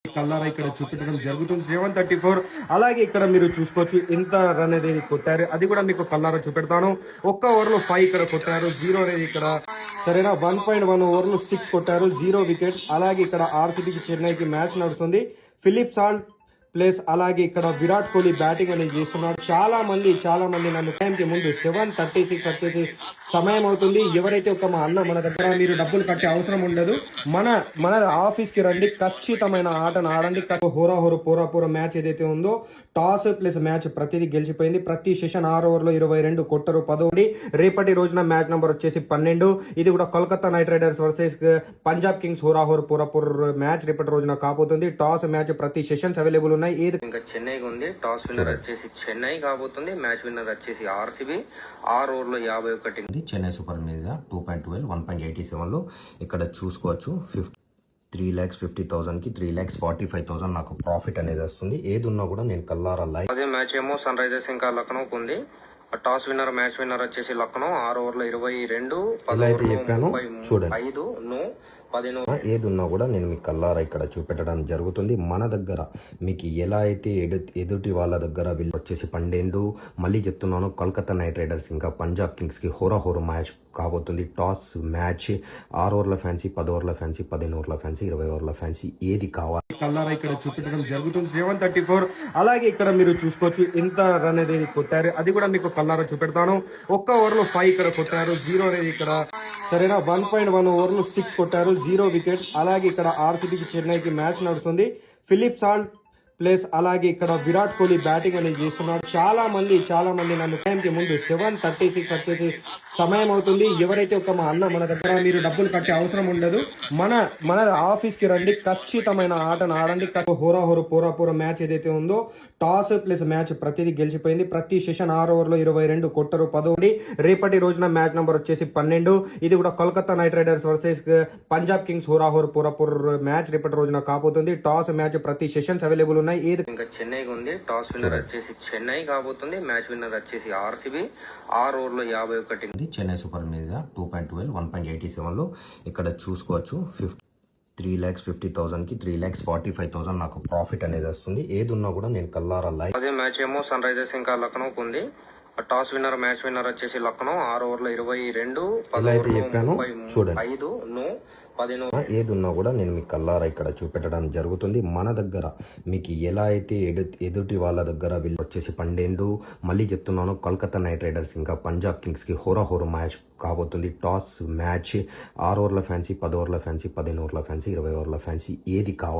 కల్లారా ఇక్కడ చూపించడం జరుగుతుంది 734. అలాగే ఇక్కడ మీరు చూసుకోవచ్చు ఎంత రన్ అనేది కొట్టారు, అది కూడా మీకు కల్లారా చూపెడతాను. ఒక్క ఓవర్ లో 5 ఇక్కడ కొట్టారు, 0 అనేది ఇక్కడ సరేనా. 1.1 ఓవర్ లో 6 కొట్టారు, 0 వికెట్. అలాగే ఇక్కడ ఆర్సీబీకి చెన్నైకి మ్యాచ్ నడుస్తుంది. ఫిలిప్ సాల్ట్ ప్లేస్ అలాగే ఇక్కడ విరాట్ కోహ్లీ బ్యాటింగ్ అనేది చేస్తున్నాడు. చాలా మంది నన్ను టైంకి ముందు 7:36 వచ్చేసి సమయం అవుతుంది. ఎవరైతే ఒక మా అన్న మన దగ్గర మీరు డబ్బులు కట్టే అవసరం ఉండదు, మన ఆఫీస్ కి రండి, ఖచ్చితమైన ఆటను ఆడండి. పోరా మ్యాచ్ ఏదైతే ఉందో టాస్ ప్లస్ మ్యాచ్ ప్రతిదీ గెలిచిపోయింది. ప్రతి సెషన్ 6 ఓవర్లో 22 కొట్టరు 10. రేపటి రోజున మ్యాచ్ నెంబర్ వచ్చేసి 12. ఇది కూడా Kolkata night riders versus Punjab Kings పోరా మ్యాచ్ రేపటి రోజున కాబోతుంది. టాస్ మ్యాచ్ ప్రతి సెషన్స్ అవైలబుల్ ఉన్నాయి. ఇంకా చెన్నైకి ఉంది. టాస్ విన్నర్ వచ్చేసి చెన్నై కాబోతుంది. మ్యాచ్ విన్నర్ వచ్చేసి ఆర్సీబీ. 6 ఓవర్లో 51. చెన్నై సూపర్ మీద 2.12 1.87 లో ఇక్కడ చూసుకోవచ్చు. 3,50,000 కి 3,45,000 నాకు ప్రాఫిట్ అనేది వస్తుంది. ఏది ఉన్నా కూడా నేను కల్లారా లైవ్. అదే మ్యాచ్ ఏమో సన్ రైజర్స్ ఇంకా లక్నోకి ఉంది. టాస్ విన్నర్ మ్యాచ్ విన్నర్ వచ్చేసి లక్నో. 6 ఓవర్లో 22 5 ఏది ఉన్నా కూడా నేను మీకు కల్లారా ఇక్కడ చూపెట్టడం జరుగుతుంది. మన దగ్గర మీకు ఎలా అయితే ఎదుటి వాళ్ళ దగ్గర వీళ్ళు వచ్చేసి 12. మళ్ళీ చెప్తున్నాను, కోల్కతా నైట్ రైడర్స్ ఇంకా పంజాబ్ కింగ్స్ కి హోరా మ్యాచ్ కాబోతుంది. టాస్ మ్యాచ్ 6 ఓవర్ల ఫ్యాన్సీ, 10 ఓవర్ల ఫ్యాన్సీ, 15 ఓవర్ల ఫ్యాన్సీ, 20 ఓవర్ల ఫ్యాన్సీ, ఏది కావాలి కల్లారా ఇక్కడ చూపించడం జరుగుతుంది. 734. అలాగే ఇక్కడ మీరు చూసుకోవచ్చు ఎంత రన్ అనేది కొట్టారు, అది కూడా మీకు కల్లారా చూపెడతాను. ఒక్క ఓవర్ లో 5 ఇక్కడ కొట్టారు, 0 అనేది ఇక్కడ సరేనా. 1.1 ఓవర్ లో 6 కొట్టారు, 0 వికెట్. అలాగే ఇక్కడ ఆర్సీబీకి చెన్నైకి మ్యాచ్ నడుస్తుంది. ఫిలిప్ సాల్ట్ ప్లేస్ అలాగే ఇక్కడ విరాట్ కోహ్లీ బ్యాటింగ్ అనేది చేస్తున్నాడు. చాలా మంది నన్ను టైంకి ముందు 7:36 వచ్చేసి సమయం అవుతుంది. ఎవరైతే ఒక మా అన్న మన దగ్గర మీరు డబ్బులు కట్టే అవసరం ఉండదు, మన ఆఫీస్ కి రండి, ఖచ్చితమైన ఆటను ఆడండి. పోరా మ్యాచ్ ఏదైతే ఉందో టాస్ ప్లస్ మ్యాచ్ ప్రతిదీ గెలిచిపోయింది. ప్రతి సెషన్ 6 ఓవర్లో 22 కొట్టరు 10. రేపటి రోజున మ్యాచ్ నెంబర్ వచ్చేసి 12. ఇది కూడా Kolkata night riders versus Punjab Kings match రేపటి రోజున కాబోతుంది. టాస్ మ్యాచ్ ప్రతి సెషన్స్ అవైలబుల్ ఉన్నాయి. ఇంకా చెన్నైకి ఉంది. టాస్ విన్నర్ వచ్చేసి చెన్నై కాబోతుంది. మ్యాచ్ విన్నర్ వచ్చేసి ఆర్సీబీ. 6 ఓవర్లో 51. చెన్నై సూపర్ మీద 2.12 1.87 లో ఇక్కడ చూసుకోవచ్చు. 3,50,000 కి 3,45,000 నాకు ప్రాఫిట్ అనేది వస్తుంది. ఏది ఉన్నా కూడా నేను కల్లారా లైవ్. అదే మ్యాచ్ ఏమో సన్ రైజర్స్ ఇంకా లక్నోకి ఉంది. టాస్ విన్నర్ మ్యాచ్ విన్నర్ వచ్చేసి లక్నో. 6 ఓవర్లో 22 5 ఏది ఉన్నా కూడా నేను మీకు కల్లారా ఇక్కడ చూపెట్టడం జరుగుతుంది. మన దగ్గర మీకు ఎలా అయితే ఎదుటి వాళ్ళ దగ్గర వీళ్ళు వచ్చేసి 12. మళ్ళీ చెప్తున్నాను, కోల్కతా నైట్ రైడర్స్ ఇంకా పంజాబ్ కింగ్స్ కి హోరా మ్యాచ్ కాబోతుంది. టాస్ మ్యాచ్ 6 ఓవర్ల ఫ్యాన్సీ, 10 ఓవర్ల ఫ్యాన్సీ, 15 ఓవర్ల ఫ్యాన్సీ, 20 ఓవర్ల ఫ్యాన్సీ, ఏది కావాలి.